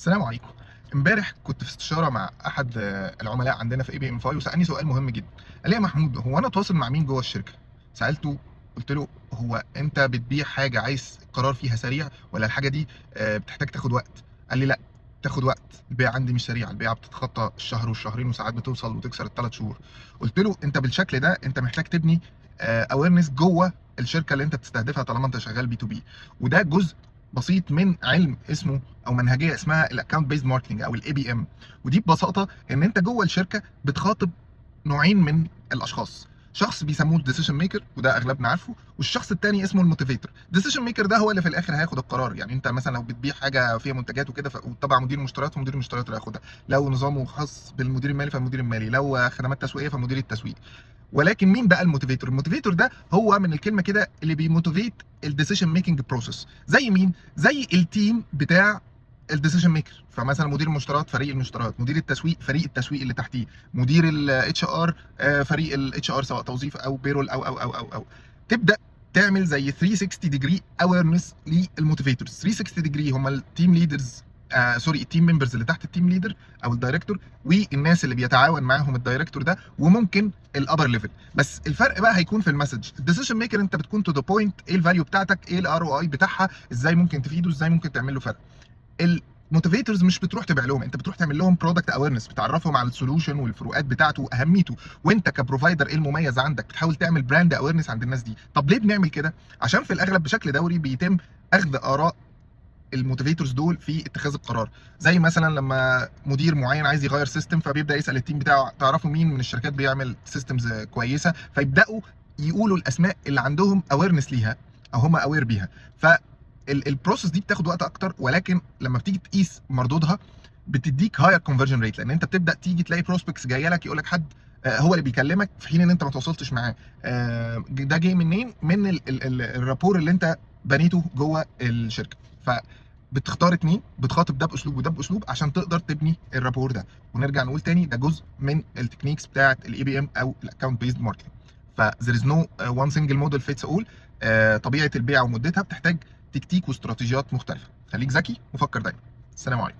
السلام عليكم. امبارح كنت في استشاره مع احد العملاء عندنا في اي بي ام 5 وسالني سؤال مهم جدا. قال لي يا محمود، هو انا اتواصل مع مين جوه الشركه؟ سالته، قلت له هو انت بتبيع حاجه عايز القرار فيها سريع ولا الحاجه دي بتحتاج تاخد وقت؟ قال لي لا، تاخد وقت. البيع عندي مش سريع، البيع بتتخطى الشهر والشهرين وساعات بتوصل وتكسر الثلاث شهور. قلت له انت بالشكل ده انت محتاج تبني اويرنس جوه الشركه اللي انت بتستهدفها طالما انت شغال بي تو بي، وده جزء بسيط من علم اسمه او منهجيه اسمها الاكونت بيزد ماركتنج او الاي بي ام. ودي ببساطه ان انت جوه الشركه بتخاطب نوعين من الاشخاص. شخص بيسموه الديسيشن ميكر وده اغلبنا عارفه، والشخص الثاني اسمه الموتيفيتور. الديسيشن ميكر ده هو اللي في الاخر هياخد القرار. يعني انت مثلا لو بتبيع حاجه فيها منتجات وكده وطبعا مدير المشتريات فمدير المشتريات اللي هياخدها، لو نظامه خاص بالمدير المالي فالمدير المالي، لو خدمات تسويقيه فمدير التسويق. ولكن مين بقى الموتيفيتور؟ الموتيفيتور ده هو من الكلمه كده اللي بيموتيفيت الديسيشن ميكنج بروسيس. زي مين؟ زي التيم بتاع الديسيشن ميكر. فمثلا مدير المشتريات فريق المشتريات، مدير التسويق فريق التسويق اللي تحتيه، مدير الاتش ار فريق الاتش ار سواء توظيف او بيرول او تبدا تعمل زي 360 ديجري اويرنس للموتيفيتورز. 360 ديجري هم التيم ليدرز، سوري التيم ممبرز اللي تحت التيم ليدر او الدايركتور، والناس اللي بيتعاون معاهم الدايركتور ده، وممكن الابر ليفل. بس الفرق بقى هيكون في المسج. الديسيشن ميكر انت بتكون تو ذا بوينت، ايه الفاليو بتاعتك، ايه الار او اي بتاعها، ازاي ممكن تفيده، ازاي ممكن تعمل له فرق. الموتيفيتورز مش بتروح تبيع لهم، انت بتروح تعمل لهم برودكت اويرنس، بتعرفهم على السولوشن والفروقات بتاعته واهميته، وانت كبروفايدر ايه المميز عندك، بتحاول تعمل براند اويرنس عند الناس دي. طب ليه بنعمل كده؟ عشان في الاغلب بشكل دوري بيتم اخذ اراء الموتيفيتورز دول في اتخاذ القرار. زي مثلا لما مدير معين عايز يغير سيستم فبيبدا يسال التيم بتاعه تعرفوا مين من الشركات بيعمل سيستمز كويسه، فيبداوا يقولوا الاسماء اللي عندهم اويرنس ليها او هم اوير بيها. فالبروسيس دي بتاخد وقت اكتر، ولكن لما بتيجي تقيس مردودها بتديك هاير كونفرجن ريت، لان انت بتبدا تيجي تلاقي بروسبكتس جايه لك يقول لك حد هو اللي بيكلمك في حين ان انت ما تواصلتش معاه. ده جاي منين؟ من الرابور اللي انت بنيته جوه الشركه. بتختار اتنين بتخاطب ده باسلوب وده باسلوب عشان تقدر تبني الرابور ده. ونرجع نقول تاني، ده جزء من التكنيكس بتاعه الاي بي ام او الاكونت بيزد ماركتنج. ف there is no one single model fits all. طبيعه البيع ومدتها بتحتاج تكتيك واستراتيجيات مختلفه. خليك ذكي وفكر دايما. السلام عليكم.